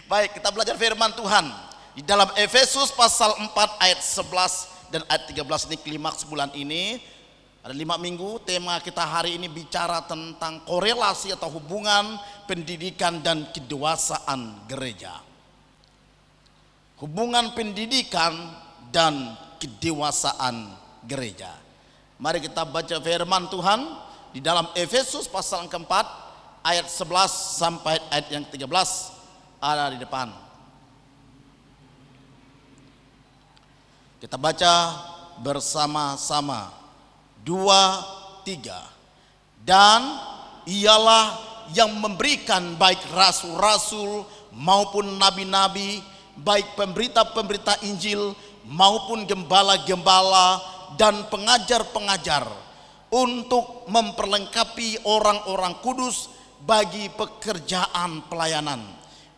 Baik, kita belajar firman Tuhan di dalam Efesus pasal 4 ayat 11 dan ayat 13. Ini klimaks bulan ini. Ada 5 minggu. Tema kita hari ini bicara tentang korelasi atau hubungan pendidikan dan kedewasaan gereja. Hubungan pendidikan dan kedewasaan gereja. Mari kita baca firman Tuhan di dalam Efesus pasal yang keempat ayat 11 sampai ayat yang 13 ada di depan. Kita baca bersama-sama. 2, 3. Dan ialah yang memberikan baik rasul-rasul maupun nabi-nabi, baik pemberita-pemberita Injil maupun gembala-gembala dan pengajar-pengajar, untuk memperlengkapi orang-orang kudus bagi pekerjaan pelayanan,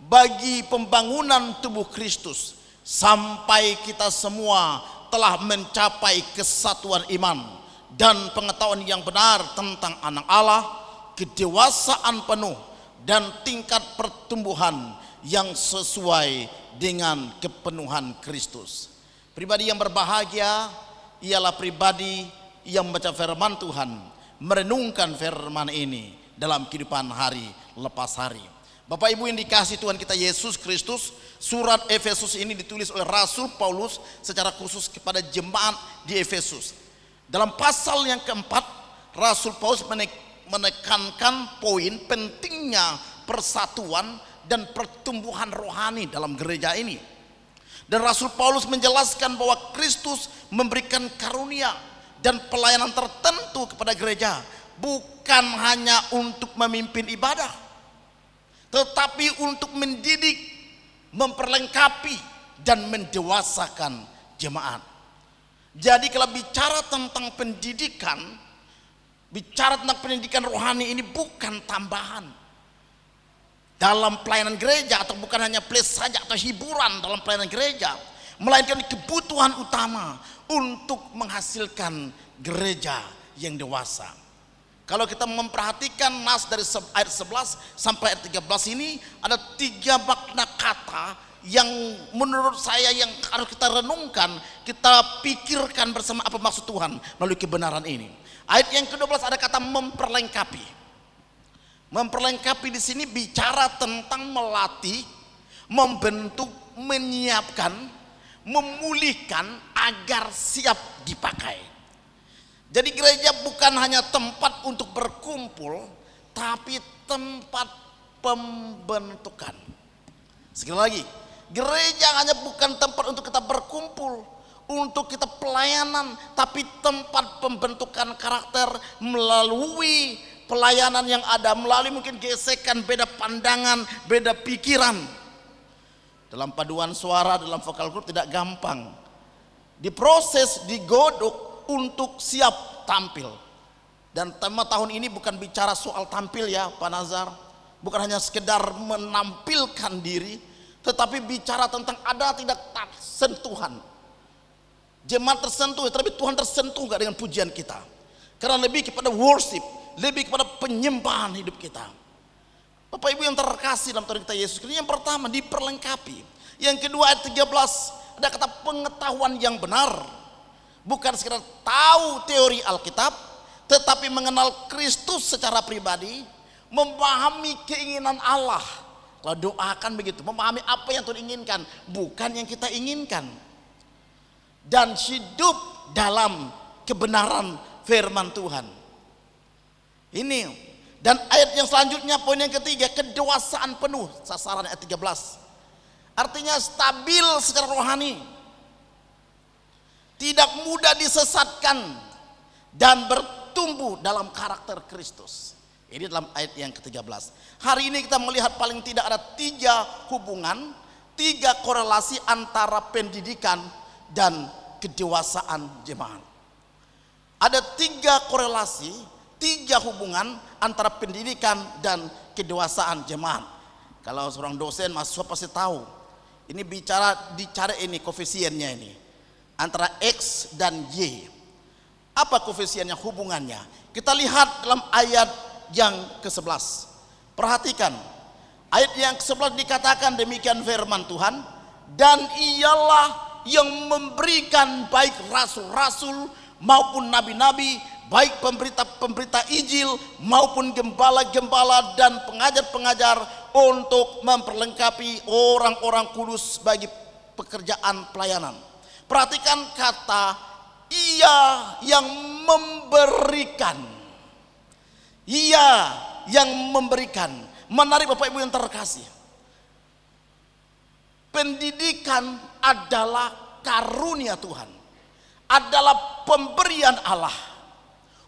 bagi pembangunan tubuh Kristus, sampai kita semua telah mencapai kesatuan iman dan pengetahuan yang benar tentang anak Allah, kedewasaan penuh dan tingkat pertumbuhan yang sesuai dengan kepenuhan Kristus. Pribadi yang berbahagia ialah pribadi yang membaca firman Tuhan, merenungkan firman ini dalam kehidupan hari lepas hari. Bapak Ibu yang dikasihi Tuhan kita Yesus Kristus, surat Efesus ini ditulis oleh Rasul Paulus secara khusus kepada jemaat di Efesus. Dalam pasal yang keempat, Rasul Paulus menekankan poin pentingnya persatuan dan pertumbuhan rohani dalam gereja ini. Dan Rasul Paulus menjelaskan bahwa Kristus memberikan karunia dan pelayanan tertentu kepada gereja, bukan hanya untuk memimpin ibadah, tetapi untuk mendidik, memperlengkapi dan mendewasakan jemaat. Jadi kalau bicara tentang pendidikan, bicara tentang pendidikan rohani ini bukan tambahan dalam pelayanan gereja, atau bukan hanya plus saja atau hiburan dalam pelayanan gereja, melainkan kebutuhan utama untuk menghasilkan gereja yang dewasa. Kalau kita memperhatikan nas dari ayat 11 sampai ayat 13 ini, ada 3 makna kata yang menurut saya yang harus kita renungkan, kita pikirkan bersama apa maksud Tuhan melalui kebenaran ini. Ayat yang ke-12 ada kata memperlengkapi. Memperlengkapi di sini bicara tentang melatih, membentuk, menyiapkan, memulihkan agar siap dipakai. Jadi gereja bukan hanya tempat untuk berkumpul, tapi tempat pembentukan. Sekali lagi, gereja hanya bukan tempat untuk kita berkumpul, untuk kita pelayanan, tapi tempat pembentukan karakter melalui pelayanan yang ada, melalui mungkin gesekan, beda pandangan, beda pikiran. Dalam paduan suara, dalam vokal group tidak gampang. Diproses, digodok untuk siap tampil. Dan tema tahun ini bukan bicara soal tampil ya Pak Nazar, bukan hanya sekedar menampilkan diri, tetapi bicara tentang ada tidak sentuhan. Jemaat tersentuh, tapi Tuhan tersentuh gak dengan pujian kita? Karena lebih kepada worship, lebih kepada penyembahan hidup kita. Bapak Ibu yang terkasih dalam Tuhan kita Yesus Kristus, yang pertama diperlengkapi. Yang kedua ayat 13 ada kata pengetahuan yang benar. Bukan sekedar tahu teori Alkitab, tetapi mengenal Kristus secara pribadi, memahami keinginan Allah. Kalau doakan begitu, memahami apa yang Tuhan inginkan, bukan yang kita inginkan. Dan hidup dalam kebenaran firman Tuhan. Ini. Dan ayat yang selanjutnya, poin yang ketiga, kedewasaan penuh, sasaran ayat 13. Artinya stabil secara rohani, tidak mudah disesatkan, dan bertumbuh dalam karakter Kristus. Ini dalam ayat yang ke-13. Hari ini kita melihat paling tidak ada 3 hubungan, 3 korelasi antara pendidikan dan kedewasaan jemaat. Ada 3 korelasi, 3 hubungan antara pendidikan dan kedewasaan jemaat. Kalau seorang dosen, mahasiswa pasti tahu. Ini dicari ini koefisiennya ini, antara X dan Y. Apa koefisiennya, hubungannya? Kita lihat dalam ayat yang ke-11. Perhatikan, Ayat yang ke-11 dikatakan demikian firman Tuhan, dan ialah yang memberikan baik rasul-rasul maupun nabi-nabi, baik pemberita-pemberita Injil maupun gembala-gembala dan pengajar-pengajar untuk memperlengkapi orang-orang kudus bagi pekerjaan pelayanan. Perhatikan kata ia yang memberikan. Ia yang memberikan. Menarik Bapak Ibu yang terkasih. Pendidikan adalah karunia Tuhan. Adalah pemberian Allah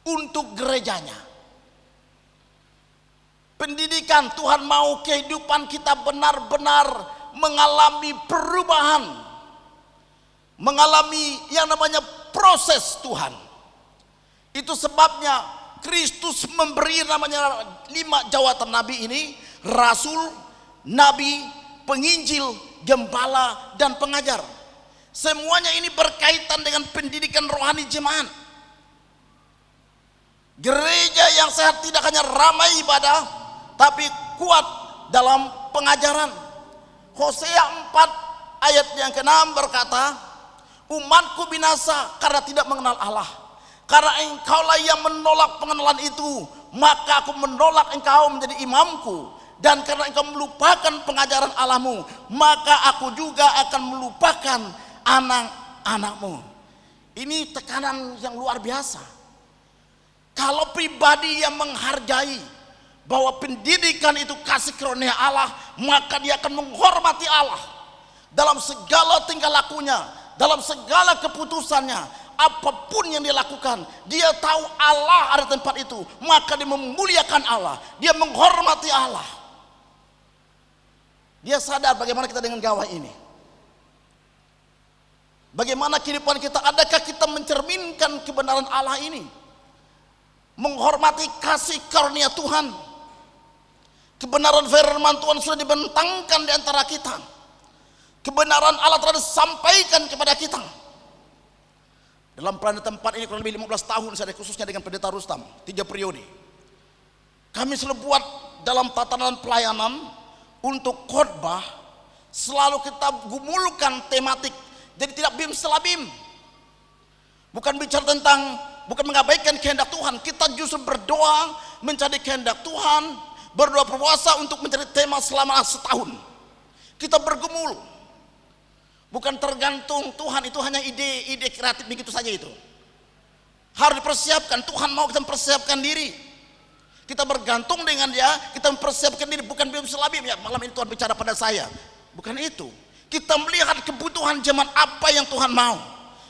untuk gerejanya. Pendidikan, Tuhan mau kehidupan kita benar-benar mengalami perubahan, mengalami yang namanya proses Tuhan. Itu sebabnya Kristus memberi namanya 5 jawatan nabi ini: rasul, nabi, penginjil, gembala, dan pengajar. Semuanya ini berkaitan dengan pendidikan rohani jemaat. Gereja yang sehat tidak hanya ramai ibadah, tapi kuat dalam pengajaran. Hosea 4 ayat yang ke-6 berkata, umatku binasa karena tidak mengenal Allah. Karena engkaulah yang menolak pengenalan itu, maka aku menolak engkau menjadi imamku. Dan karena engkau melupakan pengajaran Allahmu, maka aku juga akan melupakan anak-anakmu. Ini tekanan yang luar biasa. Kalau pribadi yang menghargai bahwa pendidikan itu kasih karunia Allah, maka dia akan menghormati Allah dalam segala tingkah lakunya, dalam segala keputusannya. Apapun yang dia lakukan, dia tahu Allah ada tempat itu, maka dia memuliakan Allah, dia menghormati Allah. Dia sadar bagaimana kita dengan gawai ini, bagaimana kehidupan kita. Adakah kita mencerminkan kebenaran Allah ini, menghormati kasih karunia Tuhan? Kebenaran firman Tuhan sudah dibentangkan di antara kita, kebenaran Allah telah disampaikan kepada kita. Dalam pelayanan tempat ini kurang lebih 15 tahun saya, khususnya dengan Pendeta Rustam, 3 periode. Kami selalu buat dalam tatanan pelayanan untuk khotbah, selalu kita gumulkan tematik. Jadi tidak bim selabim. Bukan bicara tentang, bukan mengabaikan kehendak Tuhan. Kita justru berdoa mencari kehendak Tuhan, berdoa berpuasa untuk mencari tema selama setahun. Kita bergumul. Bukan tergantung Tuhan, itu hanya ide kreatif begitu saja itu. Harus dipersiapkan, Tuhan mau kita mempersiapkan diri. Kita bergantung dengan dia, kita mempersiapkan diri, bukan bim selabim. Ya, malam ini Tuhan bicara pada saya. Bukan itu. Kita melihat kebutuhan jemaat apa yang Tuhan mau.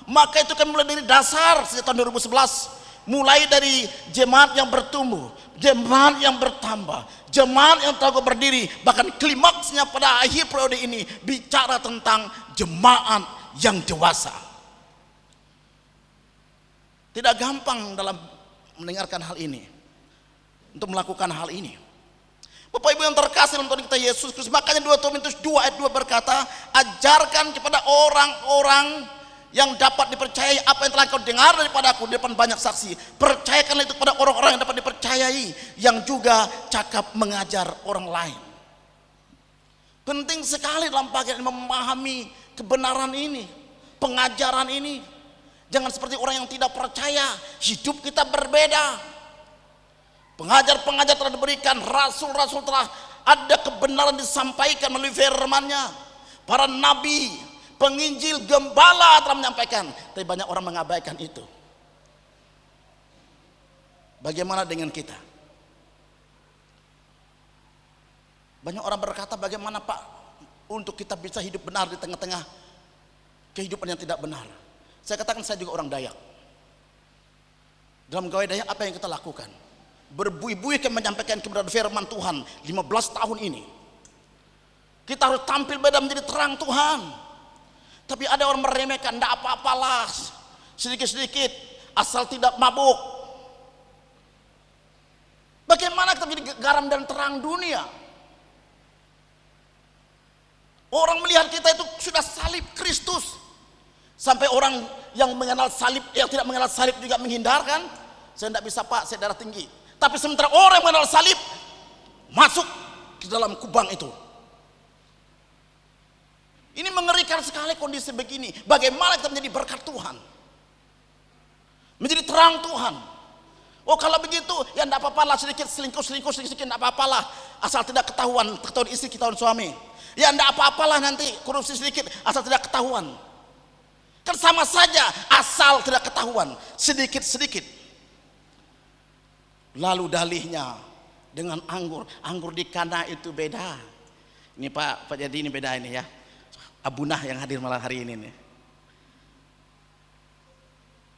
Maka itu kan mulai dari dasar sejak tahun 2011. Mulai dari jemaat yang bertumbuh, jemaat yang bertambah, jemaat yang telah berdiri, bahkan klimaksnya pada akhir periode ini bicara tentang jemaat yang dewasa. Tidak gampang dalam mendengarkan hal ini, untuk melakukan hal ini. Bapak Ibu yang terkasih dalam Tuhan kita Yesus Kristus, makanya 2 Timotius 2 ayat 2 berkata, ajarkan kepada orang-orang yang dapat dipercayai apa yang telah kau dengar daripada aku di depan banyak saksi. Percayakanlah itu kepada orang-orang yang dapat dipercayai, yang juga cakap mengajar orang lain. Penting sekali dalam bagian memahami kebenaran ini, pengajaran ini. Jangan seperti orang yang tidak percaya, hidup kita berbeda. Pengajar-pengajar telah diberikan, rasul-rasul telah ada kebenaran disampaikan melalui firman-Nya. Para nabi, penginjil, gembala telah menyampaikan, tapi banyak orang mengabaikan itu. Bagaimana dengan kita? Banyak orang berkata, bagaimana Pak untuk kita bisa hidup benar di tengah-tengah kehidupan yang tidak benar? Saya katakan, saya juga orang Dayak. Dalam gawai Dayak apa yang kita lakukan? Berbuih-buih menyampaikan kebenaran firman Tuhan 15 tahun ini. Kita harus tampil beda menjadi terang Tuhan. Tapi ada orang meremehkan, tidak apa-apalah, sedikit-sedikit, asal tidak mabuk. Bagaimana kita menjadi garam dan terang dunia? Orang melihat kita itu sudah salib Kristus. Sampai orang yang mengenal salib, yang tidak mengenal salib juga menghindarkan. Saya tidak bisa Pak, saya darah tinggi. Tapi sementara orang yang mengenal salib, masuk ke dalam kubang itu. Ini mengerikan sekali kondisi begini. Bagaimana kita menjadi berkat Tuhan, menjadi terang Tuhan. Oh kalau begitu ya tidak apa-apa lah, sedikit selingkuh sedikit tidak apa-apa lah, asal tidak ketahuan istri, ketahuan suami. Ya tidak apa-apa lah, nanti korupsi sedikit asal tidak ketahuan. Kan sama saja, asal tidak ketahuan, sedikit-sedikit. Lalu dalihnya dengan anggur di Kana itu beda. Ini Pak jadi ini beda ini ya. Abunah yang hadir malam hari ini nih.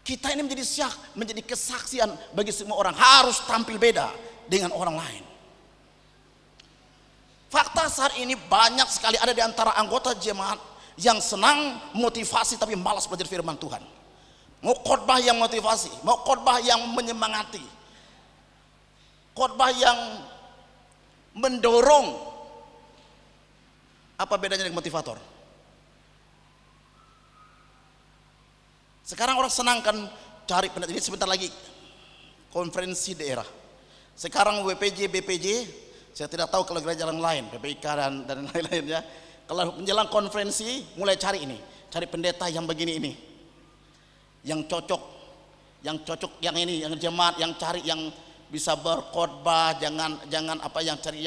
Kita ini menjadi kesaksian bagi semua orang, harus tampil beda dengan orang lain. Fakta saat ini banyak sekali ada di antara anggota jemaat yang senang motivasi tapi malas belajar firman Tuhan. Mau khotbah yang motivasi, mau khotbah yang menyemangati, khotbah yang mendorong. Apa bedanya dengan motivator? Sekarang orang senang kan cari penelitian. Ini sebentar lagi konferensi daerah. Sekarang BPJ, saya tidak tahu kalau gereja yang lain, PPIK dan lain-lain ya. Kalau menjelang konferensi mulai cari pendeta yang begini ini, yang cocok, yang ini, yang jemaat, yang cari yang bisa berkhotbah, jangan apa yang cari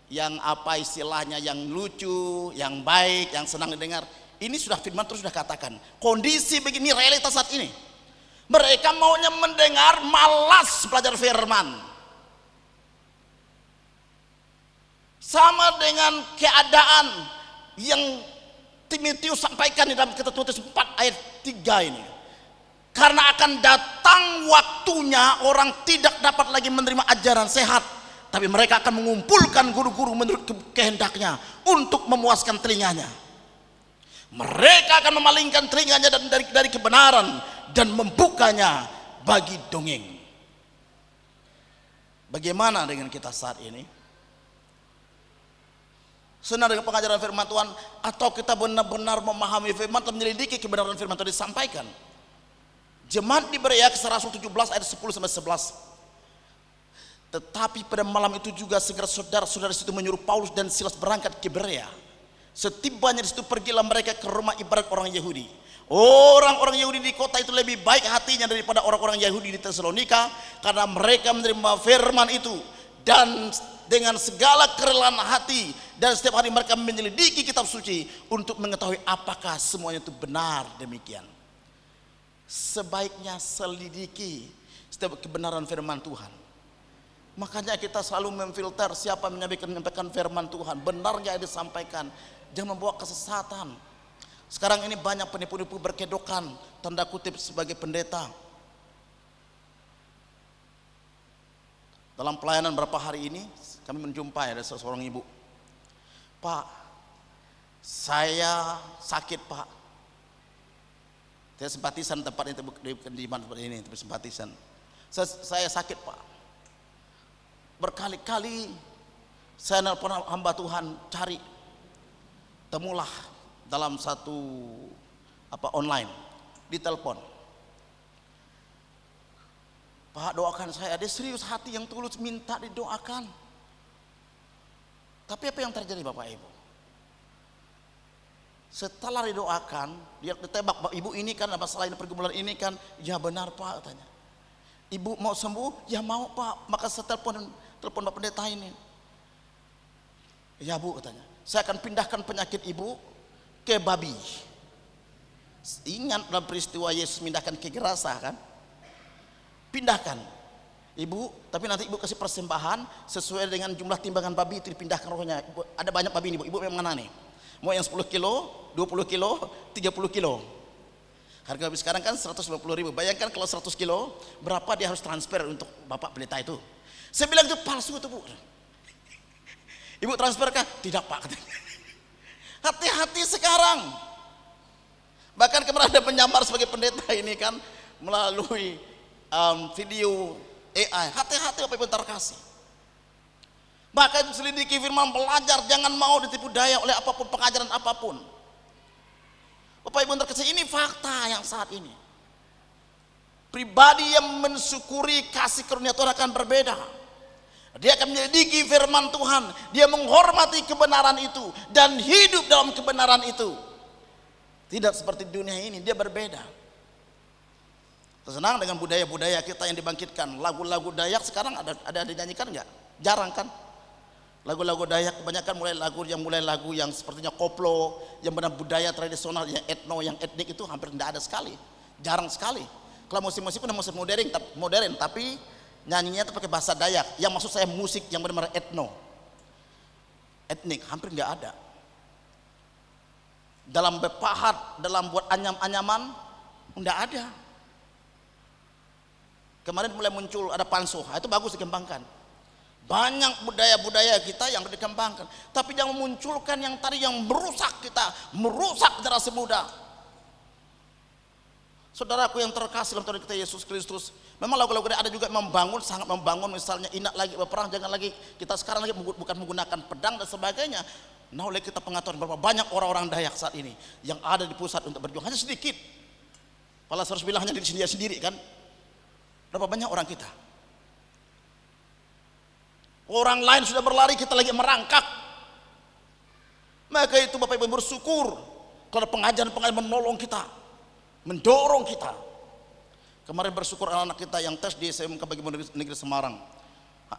yang apa istilahnya, yang lucu, yang baik, yang senang didengar. Ini sudah firman terus sudah katakan. Kondisi begini realitas saat ini. Mereka maunya mendengar, malas belajar firman. Sama dengan keadaan yang Timotius sampaikan di dalam kitab Timotius 4 ayat 3 ini. Karena akan datang waktunya orang tidak dapat lagi menerima ajaran sehat, tapi mereka akan mengumpulkan guru-guru menurut kehendaknya untuk memuaskan telinganya. Mereka akan memalingkan telinganya dari kebenaran dan membukanya bagi dongeng. Bagaimana dengan kita saat ini? Senang dengan pengajaran firman Tuhan, atau kita benar-benar memahami firman dan menyelidiki kebenaran firman Tuhan disampaikan? Jemaat di Berea kisah Rasul 17 ayat 10 sampai 11. Tetapi pada malam itu juga segera saudara-saudara situ menyuruh Paulus dan Silas berangkat ke Berea. Setibanya di situ pergilah mereka ke rumah ibadat orang Yahudi. Orang-orang Yahudi di kota itu lebih baik hatinya daripada orang-orang Yahudi di Tesalonika, karena mereka menerima firman itu dan dengan segala kerelaan hati, dan setiap hari mereka menyelidiki kitab suci untuk mengetahui apakah semuanya itu benar demikian. Sebaiknya selidiki setiap kebenaran firman Tuhan. Makanya kita selalu memfilter siapa menyampaikan firman Tuhan, benarnya yang disampaikan, jangan membawa kesesatan. Sekarang ini banyak penipu-penipu berkedokan tanda kutip sebagai pendeta. Dalam pelayanan berapa hari ini kami menjumpai ada seorang ibu. Pak, saya sakit Pak. Saya simpatisan tempat di mana seperti ini, simpatisan. Saya sakit Pak. Berkali-kali saya nelpon hamba Tuhan, cari, temulah dalam satu online, ditelepon. Pak, doakan saya. Dia serius hati yang tulus minta didoakan. Tapi apa yang terjadi Bapak Ibu? Setelah didoakan, dia ditebak, ibu ini kan masalah ini, pergumulan ini kan, ya benar Pak katanya. Ibu mau sembuh? Ya mau Pak. Maka saya telepon Pak pendeta ini. Ya Bu katanya, saya akan pindahkan penyakit ibu ke babi. Ingat dalam peristiwa Yesus pindahkan ke Gerasa kan? Pindahkan ibu, tapi nanti ibu kasih persembahan sesuai dengan jumlah timbangan babi itu, dipindahkan rohnya. Ada banyak babi ini Bu, ibu yang mana nih? Mau yang 10 kilo, 20 kilo, 30 kilo. Harga babi sekarang kan 150.000. Bayangkan kalau 100 kilo, berapa dia harus transfer untuk Bapak pendeta itu? Saya bilang itu palsu itu Bu. Ibu transfer kah? Tidak Pak. Hati-hati sekarang. Bahkan kemarin ada penyamar sebagai pendeta ini kan melalui video AI. Hati-hati Bapak Ibu ntar kasih. Maka itu selidiki firman, belajar, jangan mau ditipu daya oleh apapun, pengajaran apapun. Bapak Ibu terkasih, ini fakta yang saat ini. Pribadi yang mensyukuri kasih karunia Tuhan akan berbeda Dia akan menyelidiki firman Tuhan, dia menghormati kebenaran itu dan hidup dalam kebenaran itu. Tidak seperti dunia ini, dia berbeda. Senang dengan budaya-budaya kita yang dibangkitkan. Lagu-lagu Dayak sekarang ada dinyanyikan nggak? Jarang kan? Lagu-lagu Dayak kebanyakan mulai lagu yang sepertinya koplo, yang benar budaya tradisional, yang etno, yang etnik itu hampir tidak ada sekali, jarang sekali. Kalau musik-musik udah musik modern, tapi nyanyinya itu pakai bahasa Dayak. Yang maksud saya musik yang benar-benar etnik, hampir nggak ada. Dalam berpahat, dalam buat anyam-anyaman, nggak ada. Kemarin mulai muncul ada panso, itu bagus dikembangkan. Banyak budaya-budaya kita yang dikembangkan, tapi jangan memunculkan yang tadi yang merusak kita, merusak generasi muda. Saudaraku yang terkasih dalam Tuhan kita Yesus Kristus, memang lagu-lagu ada juga membangun, sangat membangun. Misalnya ingat lagi berperang, jangan lagi kita sekarang lagi bukan menggunakan pedang dan sebagainya. Nah, oleh kita pengetahuan berapa banyak orang-orang Dayak saat ini yang ada di pusat untuk berjuang, hanya sedikit. Malah harus bilang hanya diri sendiri kan. Berapa banyak orang kita? Orang lain sudah berlari, kita lagi merangkak. Maka itu Bapak Ibu bersyukur kalau pengajaran-pengajaran menolong kita, mendorong kita. Kemarin bersyukur anak-anak kita yang tes di SMK Bagi Negeri Semarang,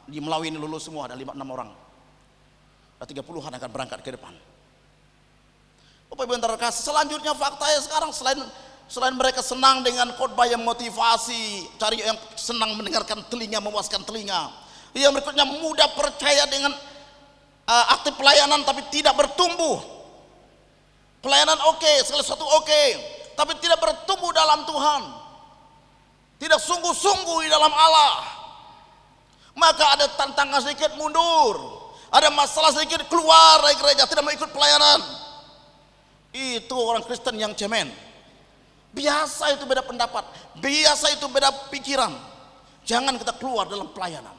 di Melawi ini lulus semua, ada 5-6 orang. Ada 30-an akan berangkat ke depan. Bapak Ibu yang terkasih, selanjutnya faktanya sekarang selain mereka senang dengan khotbah yang motivasi, cari yang senang mendengarkan telinga, memuaskan telinga. Yang berikutnya mudah percaya dengan aktif pelayanan tapi tidak bertumbuh. Pelayanan oke, segala sesuatu oke, tapi tidak bertumbuh dalam Tuhan. Tidak sungguh-sungguh di dalam Allah. Maka ada tantangan sedikit mundur, ada masalah sedikit keluar dari gereja, tidak mau ikut pelayanan. Itu orang Kristen yang cemen. Biasa itu beda pendapat, biasa itu beda pikiran. Jangan kita keluar dalam pelayanan,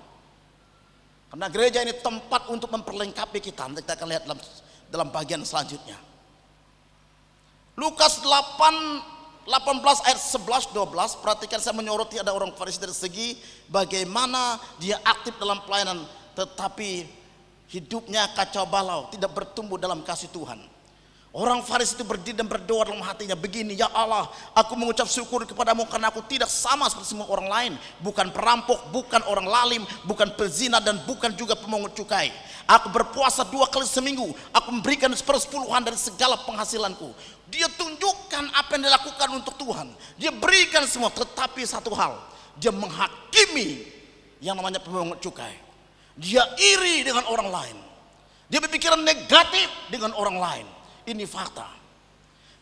karena gereja ini tempat untuk memperlengkapi kita. Nanti kita akan lihat dalam bagian selanjutnya. Lukas 18 ayat 11-12. Perhatikan, saya menyoroti ada orang Farisi dari segi bagaimana dia aktif dalam pelayanan, tetapi hidupnya kacau balau, tidak bertumbuh dalam kasih Tuhan. Orang Farisi itu berdiri dan berdoa dalam hatinya begini, ya Allah, aku mengucap syukur kepadamu karena aku tidak sama seperti semua orang lain. Bukan perampok, bukan orang lalim, bukan pezina, dan bukan juga pemungut cukai. Aku berpuasa 2 kali seminggu, aku memberikan 1/10 dari segala penghasilanku. Dia tunjukkan apa yang dilakukan untuk Tuhan, dia berikan semua. Tetapi satu hal, dia menghakimi yang namanya pemungut cukai. Dia iri dengan orang lain, dia berpikiran negatif dengan orang lain. Ini fakta.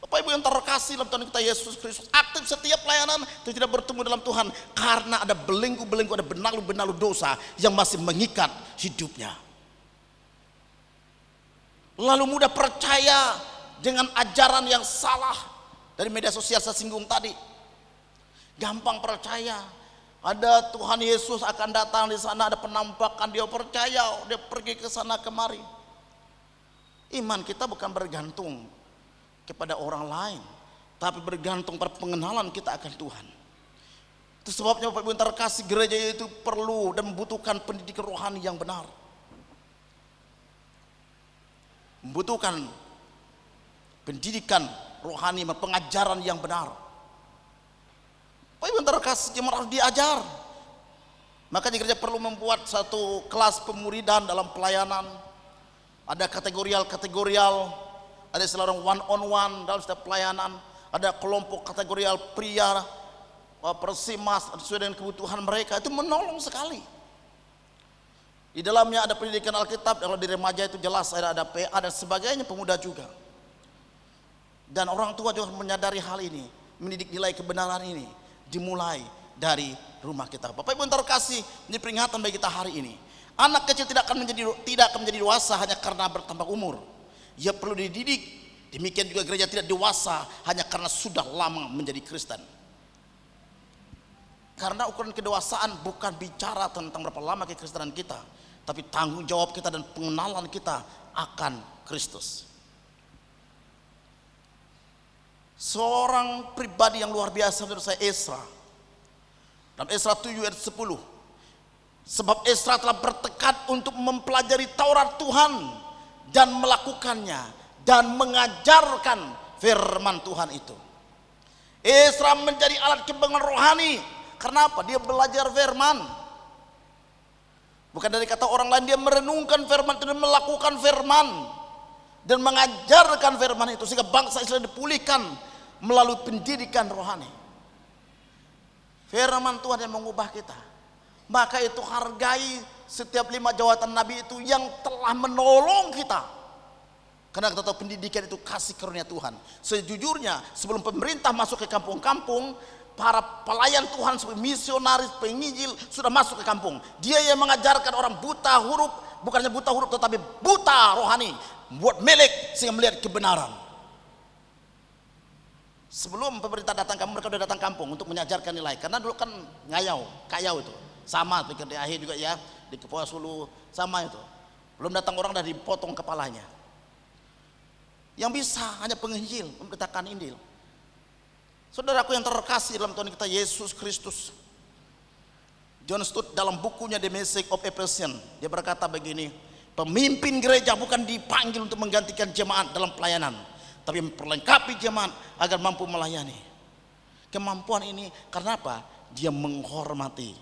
Bapak Ibu yang terkasih dalam Tuhan kita Yesus Kristus, aktif setiap pelayanan tapi tidak bertemu dalam Tuhan karena ada belenggu-belenggu, ada benalu-benalu dosa yang masih mengikat hidupnya. Lalu mudah percaya dengan ajaran yang salah dari media sosial saya singgung tadi. Gampang percaya. Ada Tuhan Yesus akan datang di sana, ada penampakan, dia percaya, dia pergi ke sana kemari. Iman kita bukan bergantung kepada orang lain, tapi bergantung pada pengenalan kita akan Tuhan. Itu sebabnya Bapak Ibu terkasih, gereja itu perlu dan membutuhkan pendidikan rohani yang benar, membutuhkan pendidikan rohani, pengajaran yang benar. Bapak Ibu terkasih, harus diajar. Maka di gereja perlu membuat satu kelas pemuridan dalam pelayanan. Ada kategorial, ada istilah orang one on one dalam setiap pelayanan, ada kelompok kategorial pria, persimas sesuai dengan kebutuhan mereka. Itu menolong sekali. Di dalamnya ada pendidikan Alkitab, kalau di remaja itu jelas ada PA dan sebagainya, pemuda juga. Dan orang tua juga menyadari hal ini, mendidik nilai kebenaran ini dimulai dari rumah kita. Bapak Ibu terkasih, ini peringatan bagi kita hari ini. Anak kecil tidak akan menjadi dewasa hanya karena bertambah umur. Ia perlu dididik. Demikian juga gereja tidak dewasa hanya karena sudah lama menjadi Kristen. Karena ukuran kedewasaan bukan bicara tentang berapa lama kekristenan kita, tapi tanggung jawab kita dan pengenalan kita akan Kristus. Seorang pribadi yang luar biasa menurut saya, Esra. Dalam Esra 7 ayat 10, Sebab Ezra telah bertekad untuk mempelajari Taurat Tuhan dan melakukannya dan mengajarkan firman Tuhan itu. Ezra menjadi alat kebanggaan rohani. Kenapa? Dia belajar firman. Bukan dari kata orang lain, dia merenungkan firman itu dan melakukan firman dan mengajarkan firman itu, sehingga bangsa Israel dipulihkan melalui pendidikan rohani. Firman Tuhan yang mengubah kita. Maka itu hargai setiap 5 jawatan Nabi itu yang telah menolong kita. Karena kita tahu pendidikan itu kasih karunia Tuhan. Sejujurnya sebelum pemerintah masuk ke kampung-kampung, para pelayan Tuhan seperti misionaris, penginjil sudah masuk ke kampung. Dia yang mengajarkan orang buta huruf, bukannya buta huruf tetapi buta rohani, buat melek sehingga melihat kebenaran. Sebelum pemerintah datang kampung, mereka sudah datang kampung untuk mengajarkan nilai. Karena dulu kan kayau itu. Sama pikir di akhir juga ya, di Kepulauan Sulu sama itu. Belum datang orang dah dipotong kepalanya. Yang bisa hanya penginjil memberitakan Injil. Saudaraku yang terkasih dalam Tuhan kita Yesus Kristus, John Stott dalam bukunya The Message of Ephesians, dia berkata begini, pemimpin gereja bukan dipanggil untuk menggantikan jemaat dalam pelayanan, tapi memperlengkapi jemaat agar mampu melayani. Kemampuan ini karena apa? Dia menghormati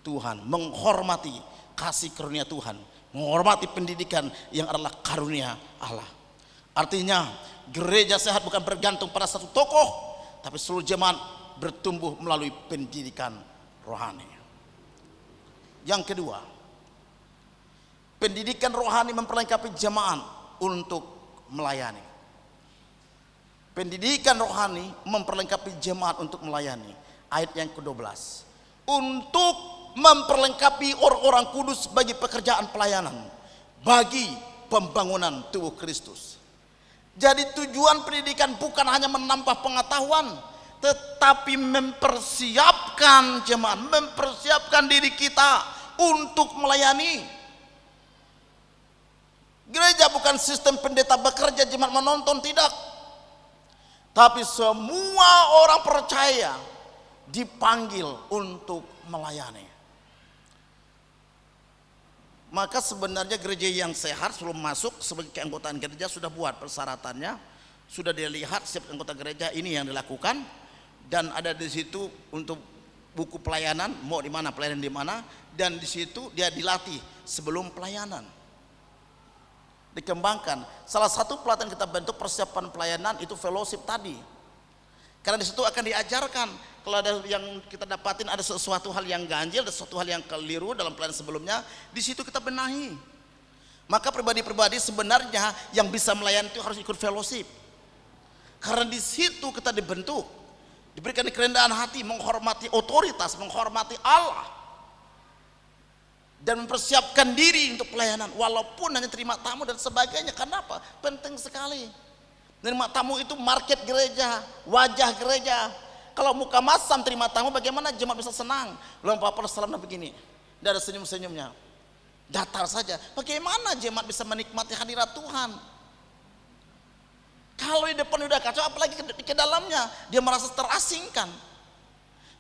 Tuhan, menghormati kasih karunia Tuhan, menghormati pendidikan yang adalah karunia Allah. Artinya gereja sehat bukan bergantung pada satu tokoh, tapi seluruh jemaat bertumbuh melalui pendidikan rohani. Yang kedua, pendidikan rohani memperlengkapi jemaat untuk melayani. Pendidikan rohani memperlengkapi jemaat untuk melayani. Ayat yang ke-12. Untuk memperlengkapi orang-orang kudus bagi pekerjaan pelayanan, bagi pembangunan tubuh Kristus. Jadi tujuan pendidikan bukan hanya menambah pengetahuan, tetapi mempersiapkan jemaat, mempersiapkan diri kita untuk melayani. Gereja bukan sistem pendeta bekerja, jemaat menonton, tidak. Tapi semua orang percaya dipanggil untuk melayani. Maka sebenarnya gereja yang sehat sebelum masuk sebagai keanggotaan gereja sudah buat persyaratannya, sudah dilihat setiap anggota gereja ini yang dilakukan, dan ada di situ untuk buku pelayanan, mau di mana pelayanan di mana, dan di situ dia dilatih sebelum pelayanan. Dikembangkan. Salah satu pelatihan kita bentuk persiapan pelayanan itu fellowship tadi. Karena di situ akan diajarkan kalau ada yang kita dapatin ada sesuatu hal yang ganjil, ada sesuatu hal yang keliru dalam pelayanan sebelumnya, di situ kita benahi. Maka pribadi-pribadi sebenarnya yang bisa melayani itu harus ikut fellowship. Karena di situ kita dibentuk, diberikan kerendahan hati, menghormati otoritas, menghormati Allah, dan mempersiapkan diri untuk pelayanan, walaupun hanya terima tamu dan sebagainya. Kenapa? Penting sekali. Terima tamu itu market gereja, wajah gereja. Kalau muka masam terima tamu, bagaimana jemaat bisa senang? Lalu Bapak salamnya begini, tidak ada senyum-senyumnya, datar saja. Bagaimana jemaat bisa menikmati hadirat Tuhan? Kalau di depan udah kacau, apalagi ke dalamnya dia merasa terasingkan.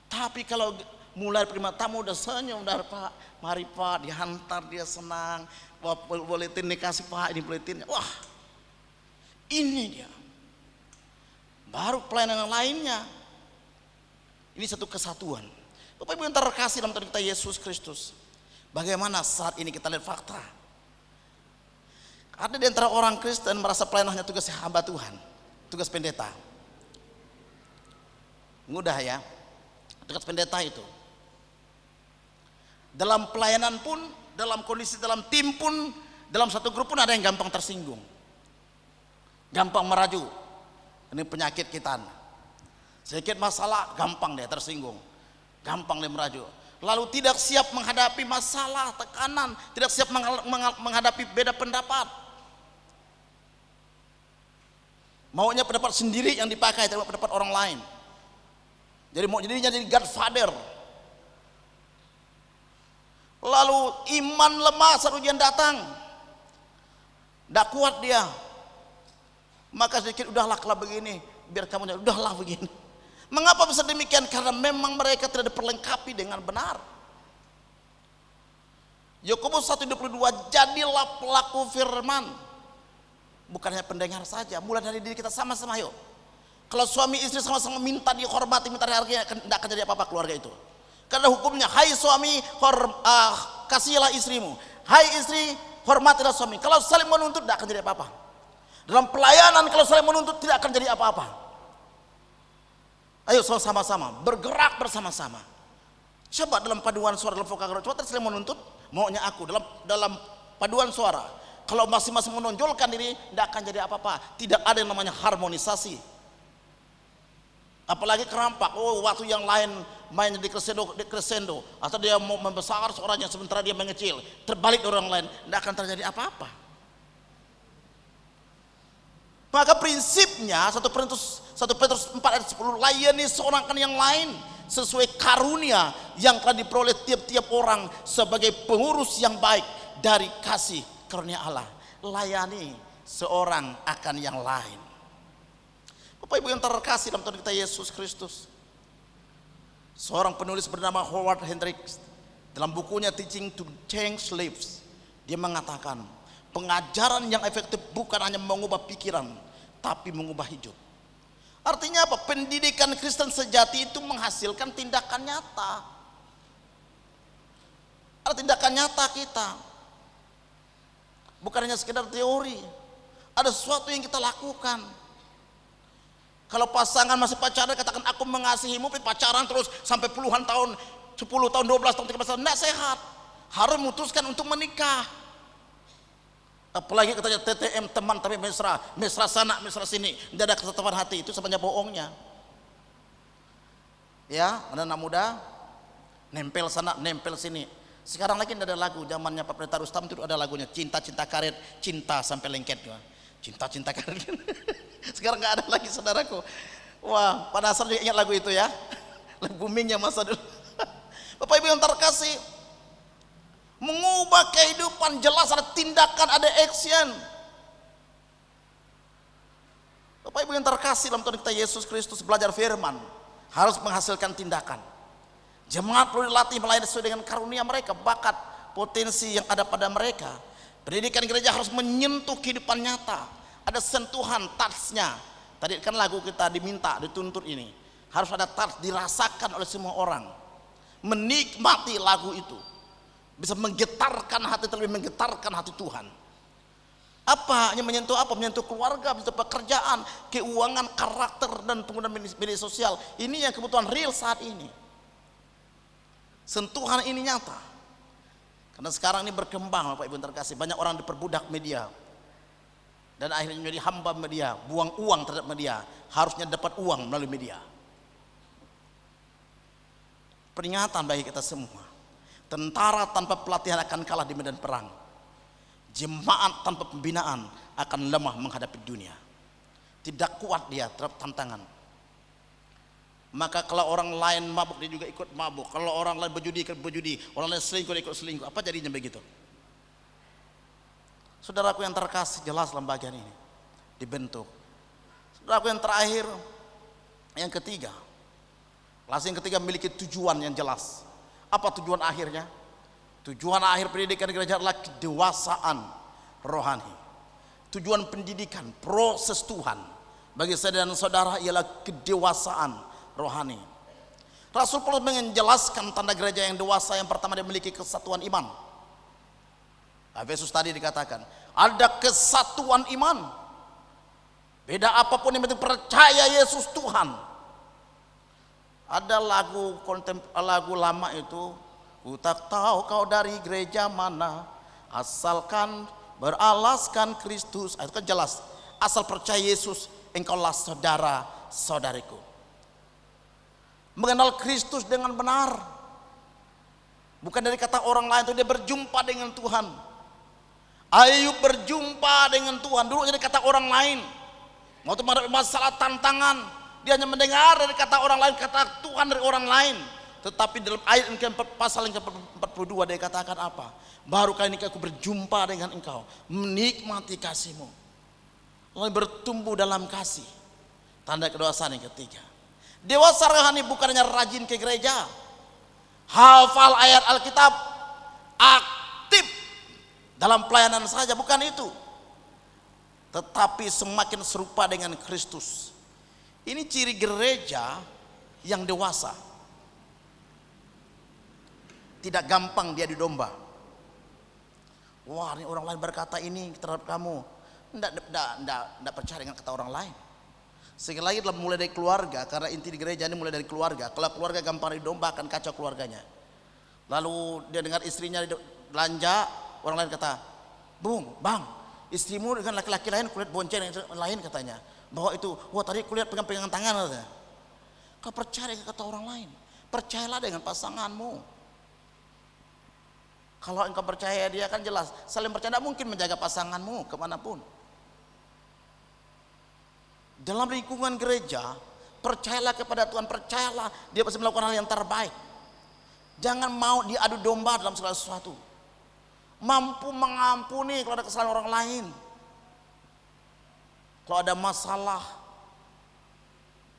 Tapi kalau mulai terima tamu udah senyum, udah Pak, mari Pak, dihantar, dia senang. Boleh dikasih Pak, ini boleh wah, ini dia. Baru pelayanan yang lainnya. Ini satu kesatuan. Bapak Ibu yang terkasih dalam Tuhan kita Yesus Kristus, bagaimana saat ini kita lihat fakta. Ada di antara orang Kristen merasa pelayanannya tugas hamba Tuhan, tugas pendeta. Mudah ya, tugas pendeta itu. Dalam pelayanan pun, dalam kondisi dalam tim pun, dalam satu grup pun ada yang gampang tersinggung, gampang merajuk. Ini penyakit kita. Sedikit masalah gampang dia tersinggung, gampang dia merajuk. Lalu tidak siap menghadapi masalah, tekanan, tidak siap menghadapi beda pendapat. Maunya pendapat sendiri yang dipakai, tidak pendapat orang lain. Jadi mau jadinya jadi godfather. Lalu iman lemah saat ujian datang, tidak kuat dia. Maka sedikit udahlah kalau begini, biar kamu udahlah begini. Mengapa bisa demikian? Karena memang mereka tidak diperlengkapi dengan benar. Yakobus 1:22, jadilah pelaku firman, bukan hanya pendengar saja. Mulai dari diri kita sama-sama yuk. Kalau suami istri sama-sama minta dihormati, minta dihargai, tidak akan jadi apa-apa keluarga itu. Karena hukumnya, hai suami kasihilah istrimu, hai istri hormatilah suami. Kalau saling menuntut tidak akan jadi apa-apa. Dalam pelayanan kalau saling menuntut tidak akan jadi apa-apa. Ayo sama-sama bergerak bersama-sama. Coba dalam paduan suara, dalam vokal, coba saling menuntut, maunya aku dalam paduan suara. Kalau masing-masing menonjolkan diri, tidak akan jadi apa-apa. Tidak ada yang namanya harmonisasi. Apalagi kerampak, waktu yang lain main di crescendo, atau dia mau membesar suaranya sementara dia mengecil, terbalik orang lain, tidak akan terjadi apa-apa. Maka prinsipnya 1 Petrus 4 ayat 10, layani seorang kan yang lain sesuai karunia yang telah diperoleh tiap-tiap orang sebagai pengurus yang baik dari kasih karunia Allah. Layani seorang akan yang lain. Bapak Ibu yang terkasih dalam Tuhan kita Yesus Kristus, seorang penulis bernama Howard Hendricks dalam bukunya Teaching to Change Lives, dia mengatakan pengajaran yang efektif bukan hanya mengubah pikiran, tapi mengubah hidup. Artinya apa? Pendidikan Kristen sejati itu menghasilkan tindakan nyata. Ada tindakan nyata kita, bukan hanya sekedar teori. Ada sesuatu yang kita lakukan. Kalau pasangan masih pacaran, katakan aku mengasihimu, pacaran terus sampai puluhan tahun, 10 tahun, 12 tahun, 13 tahun, tidak sehat. Harus memutuskan untuk menikah. Apalagi katanya TTM, teman tapi mesra sana, mesra sini, tidak ada ketetapan hati, itu sebenarnya bohongnya. Ya, anak muda, nempel sana, nempel sini. Sekarang lagi tidak ada lagu, zamannya Pak Pendeta Rustam itu ada lagunya, cinta-cinta karet, cinta sampai lengket. Cinta-cinta karet. Sekarang nggak ada lagi saudaraku. Wah, pada asal juga ingat lagu itu ya. Lagu boomingnya masa dulu. Bapak Ibu yang terkasih, mengubah kehidupan jelas ada tindakan, ada action. Bapak Ibu yang terkasih dalam Tuhan kita Yesus Kristus, belajar firman harus menghasilkan tindakan. Jemaat perlu dilatih melayani sesuai dengan karunia mereka, bakat, potensi yang ada pada mereka. Pendidikan gereja harus menyentuh kehidupan nyata. Ada sentuhan, touch-nya. Tadi kan lagu kita diminta, dituntut ini. Harus ada touch, dirasakan oleh semua orang. Menikmati lagu itu. Bisa menggetarkan hati, terlebih menggetarkan hati Tuhan. Apa? Hanya menyentuh apa? Menyentuh keluarga, menyentuh pekerjaan, keuangan, karakter, dan penggunaan media sosial. Ini yang kebutuhan real saat ini. Sentuhan ini nyata. Karena sekarang ini berkembang, Bapak Ibu terkasih. Banyak orang diperbudak media. Dan akhirnya menjadi hamba media, buang uang terhadap media, harusnya dapat uang melalui media. Peringatan bagi kita semua, tentara tanpa pelatihan akan kalah di medan perang. Jemaat tanpa pembinaan akan lemah menghadapi dunia. Tidak kuat dia terhadap tantangan. Maka kalau orang lain mabuk, dia juga ikut mabuk. Kalau orang lain berjudi, ikut berjudi. Orang lain selingkuh, ikut selingkuh. Apa jadinya begitu? Saudaraku yang terkasih, jelas dalam bagian ini dibentuk. Saudaraku yang terakhir, yang ketiga, kelas yang ketiga memiliki tujuan yang jelas. Apa tujuan akhirnya? Tujuan akhir pendidikan gereja adalah kedewasaan rohani. Tujuan pendidikan, proses Tuhan bagi saya dan saudara ialah kedewasaan rohani. Rasul Paulus menjelaskan tanda gereja yang dewasa. Yang pertama, dia memiliki kesatuan iman. Efesus tadi dikatakan ada kesatuan iman. Beda apapun yang penting percaya Yesus Tuhan. Ada lagu lama itu, ku tak tahu kau dari gereja mana, asalkan beralaskan Kristus. Itu kan jelas, asal percaya Yesus engkaulah saudara saudariku. Mengenal Kristus dengan benar, bukan dari kata orang lain, itu dia berjumpa dengan Tuhan. Ayub berjumpa dengan Tuhan, dulu jadi kata orang lain. Waktu menghadapi masalah tantangan, dia hanya mendengar dari kata orang lain, kata Tuhan dari orang lain. Tetapi dalam ayat yang pasal yang ke-42 dia katakan apa? Baru kali ini aku berjumpa dengan engkau, menikmati kasihmu, lalu bertumbuh dalam kasih. Tanda kedewasaan yang ketiga. Dewasa rohani bukan hanya rajin ke gereja, hafal ayat Alkitab, aktif dalam pelayanan saja, bukan itu. Tetapi semakin serupa dengan Kristus. Ini ciri gereja yang dewasa. Tidak gampang dia didomba. Wah, ini orang lain berkata ini terhadap kamu. Tidak percaya dengan kata orang lain. Sekali lagi dalam mulai dari keluarga, karena inti di gereja ini mulai dari keluarga. Kalau keluarga gampang didomba, akan kacau keluarganya. Lalu dia dengar istrinya belanja, orang lain kata, bang, istrimu dengan laki-laki lain kulihat bonceng yang lain katanya. Bahwa itu, wah tadi kulihat pegangan tangan katanya. Kau percaya dengan kata orang lain, percayalah dengan pasanganmu. Kalau engkau percaya dia kan jelas, saling percaya tidak mungkin menjaga pasanganmu kemanapun. Dalam lingkungan gereja, percayalah kepada Tuhan, percayalah dia pasti melakukan hal yang terbaik. Jangan mau diadu domba dalam segala sesuatu. Mampu mengampuni kalau ada kesalahan orang lain. Kalau ada masalah,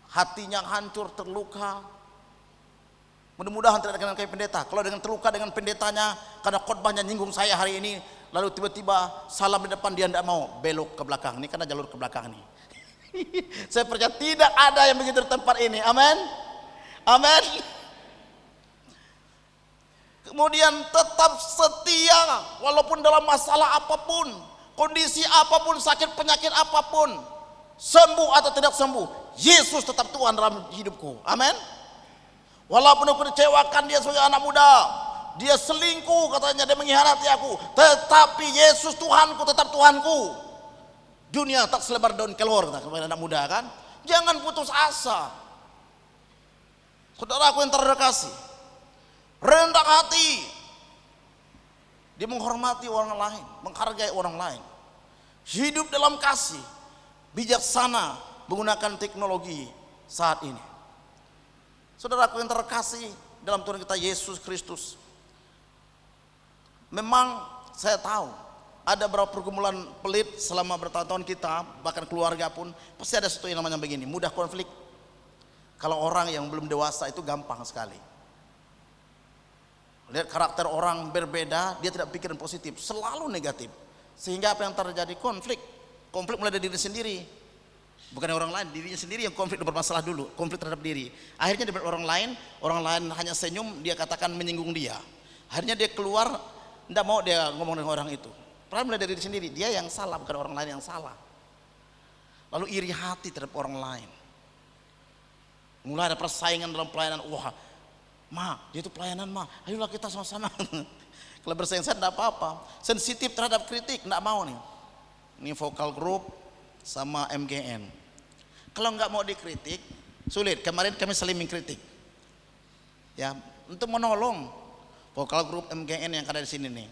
hatinya hancur, terluka, mudah-mudahan tidak dengan kayak pendeta. Kalau dengan terluka dengan pendetanya karena khotbahnya nyinggung saya hari ini, lalu tiba-tiba salam di depan, dia tidak mau, belok ke belakang. Ini karena jalur ke belakang nih. Saya percaya tidak ada yang begitu di tempat ini. Amin. Amin. Kemudian tetap setia walaupun dalam masalah apapun, kondisi apapun, sakit penyakit apapun, sembuh atau tidak sembuh, Yesus tetap Tuhan dalam hidupku. Amin. Walaupun aku dikecewakan dia sebagai anak muda, dia selingkuh katanya, dia mengkhianati aku, tetapi Yesus Tuhanku, tetap Tuhanku. Dunia tak selebar daun kelor, kepada anak muda kan. Jangan putus asa. Saudaraku yang terkasih, rendah hati. Dia menghormati orang lain, menghargai orang lain. Hidup dalam kasih, bijaksana menggunakan teknologi saat ini. Saudaraku yang terkasih dalam Tuhan kita Yesus Kristus. Memang saya tahu ada beberapa pergumulan pelit selama bertahun-tahun kita, bahkan keluarga pun pasti ada sesuatu yang namanya begini, mudah konflik. Kalau orang yang belum dewasa itu gampang sekali. Lihat karakter orang berbeda, dia tidak pikiran positif, selalu negatif. Sehingga apa yang terjadi? Konflik. Konflik mulai dari diri sendiri. Bukan orang lain, dirinya sendiri yang konflik bermasalah dulu, konflik terhadap diri. Akhirnya dia orang lain hanya senyum, dia katakan menyinggung dia. Akhirnya dia keluar, tidak mau dia ngomong dengan orang itu. Padahal mulai dari diri sendiri, dia yang salah, bukan orang lain yang salah. Lalu iri hati terhadap orang lain. Mulai ada persaingan dalam pelayanan. Wah, dia itu pelayanan ayolah kita sama-sama. Kalau bersaing saya tidak apa-apa. Sensitif terhadap kritik, tidak mau nih. Ini vokal group sama MGN. Kalau nggak mau dikritik, sulit. Kemarin kami saling mengkritik. Ya, untuk menolong vokal group MGN yang ada di sini nih.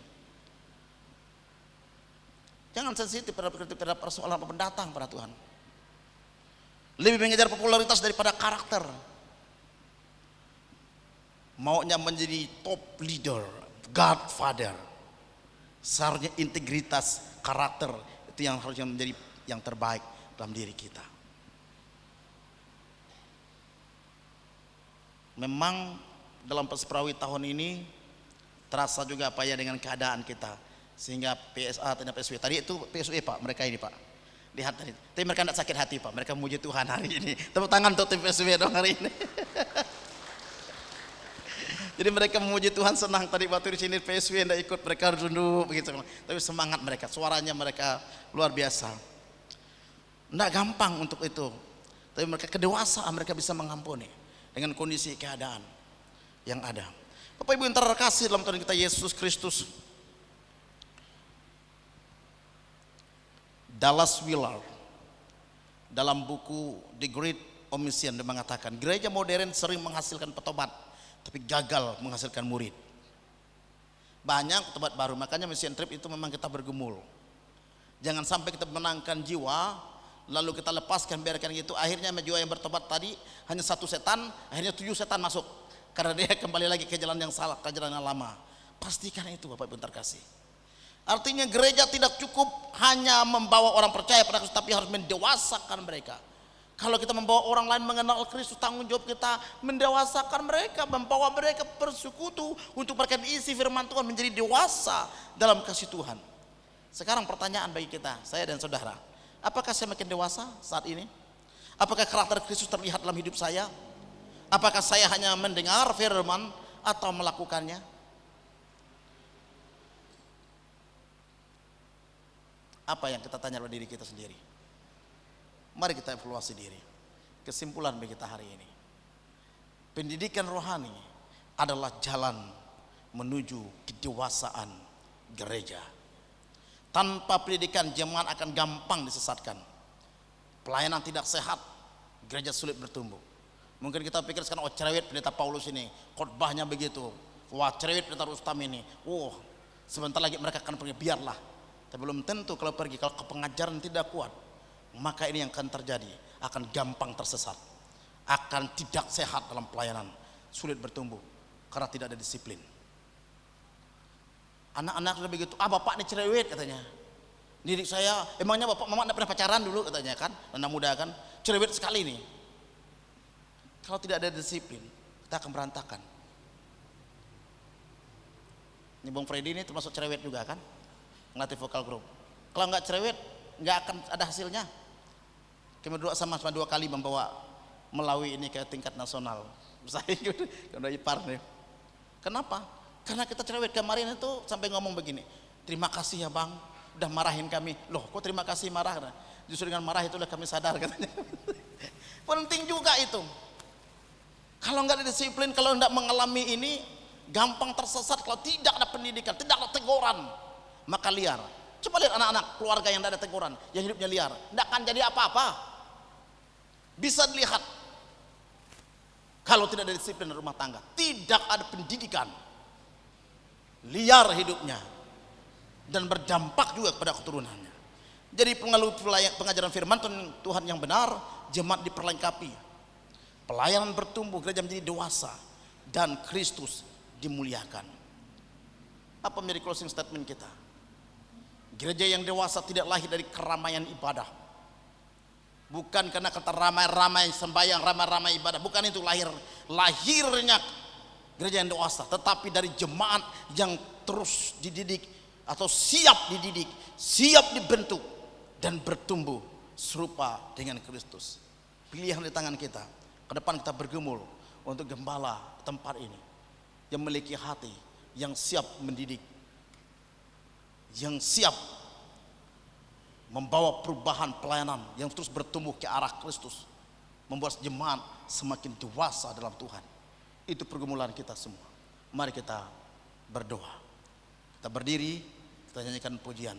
Jangan sensitif terhadap kritik, terhadap persoalan apapun, datang pada Tuhan. Lebih mengejar popularitas daripada karakter. Maunya menjadi top leader, Godfather. Seharusnya integritas karakter itu yang harusnya menjadi yang terbaik dalam diri kita. Memang dalam perawi tahun ini terasa juga apa ya dengan keadaan kita. Sehingga PSA dan PSW tadi itu PSW Pak, mereka ini Pak, lihat tadi, tapi mereka tidak sakit hati Pak, mereka memuji Tuhan hari ini. Tepuk tangan untuk tim PSW dong hari ini. Jadi mereka memuji Tuhan, senang tadi waktu di sini PSW tidak ikut, mereka duduk begitu. Tapi semangat mereka, suaranya mereka luar biasa. Tidak gampang untuk itu, tapi mereka kedewasaan, mereka bisa mengampuni dengan kondisi keadaan yang ada. Bapak Ibu yang terkasih dalam Tuhan kita Yesus Kristus, Dallas Willard dalam buku The Great Omission dia mengatakan, gereja modern sering menghasilkan petobat tapi gagal menghasilkan murid. Banyak petobat baru, makanya mission trip itu memang kita bergumul. Jangan sampai kita menangkan jiwa lalu kita lepaskan, biarkan gitu, akhirnya jiwa yang bertobat tadi hanya 1 setan, akhirnya 7 setan masuk karena dia kembali lagi ke jalan yang salah, ke jalan yang lama. Pastikan itu Bapak Ibu terkasih. Artinya gereja tidak cukup hanya membawa orang percaya pada Kristus, tapi harus mendewasakan mereka. Kalau kita membawa orang lain mengenal Kristus, tanggung jawab kita mendewasakan mereka, membawa mereka bersekutu untuk mereka diisi firman Tuhan, menjadi dewasa dalam kasih Tuhan. Sekarang pertanyaan bagi kita, saya dan saudara, apakah saya makin dewasa saat ini? Apakah karakter Kristus terlihat dalam hidup saya? Apakah saya hanya mendengar firman atau melakukannya? Apa yang kita tanya pada diri kita sendiri? Mari kita evaluasi diri. Kesimpulan bagi kita hari ini, pendidikan rohani adalah jalan menuju kedewasaan gereja. Tanpa pendidikan, jemaat akan gampang disesatkan. Pelayanan tidak sehat, gereja sulit bertumbuh. Mungkin kita pikir sekarang, oh cerewet pendeta Paulus ini, khotbahnya begitu. Wah cerewet pendeta Rustam ini. Oh sebentar lagi mereka akan pergi, biarlah. Tapi belum tentu kalau pergi, kalau pengajaran tidak kuat, maka ini yang akan terjadi, akan gampang tersesat, akan tidak sehat dalam pelayanan, sulit bertumbuh karena tidak ada disiplin. Anak-anak sudah begitu, bapak ini cerewet katanya. Didik saya, emangnya bapak mama tidak pernah pacaran dulu katanya kan, anak muda kan, cerewet sekali nih. Kalau tidak ada disiplin, kita akan berantakan. Ini Bung Freddy ini termasuk cerewet juga kan, ngelatih vokal grup. Kalau nggak cerewet, nggak akan ada hasilnya. Kami berdua sama-sama 2 kali membawa Melawi ini ke tingkat nasional. Bersaing gitu, karena ipar nih. Kenapa? Karena kita cerewet. Kemarin itu sampai ngomong begini, terima kasih ya bang, udah marahin kami. Loh kok terima kasih marah? Justru dengan marah itulah kami sadar katanya. Penting juga itu. Kalau nggak ada disiplin, kalau nggak mengalami ini, gampang tersesat. Kalau tidak ada pendidikan, tidak ada teguran, maka liar. Coba lihat anak-anak keluarga yang tidak ada teguran, yang hidupnya liar, tidak akan jadi apa-apa. Bisa dilihat kalau tidak ada disiplin rumah tangga, tidak ada pendidikan, liar hidupnya, dan berdampak juga kepada keturunannya. Jadi pengajaran firman Tuhan yang benar, jemaat diperlengkapi, pelayanan bertumbuh, gereja menjadi dewasa, dan Kristus dimuliakan. Apa menjadi closing statement kita? Gereja yang dewasa tidak lahir dari keramaian ibadah, bukan karena kata ramai-ramai sembahyang, ramai-ramai ibadah, bukan itu lahirnya gereja yang dewasa, tetapi dari jemaat yang terus dididik atau siap dididik, siap dibentuk dan bertumbuh serupa dengan Kristus. Pilihan di tangan kita. Ke depan kita bergumul untuk gembala tempat ini yang memiliki hati yang siap mendidik, yang siap membawa perubahan pelayanan yang terus bertumbuh ke arah Kristus, membuat jemaat semakin dewasa dalam Tuhan. Itu pergumulan kita semua. Mari kita berdoa. Kita berdiri, kita nyanyikan pujian.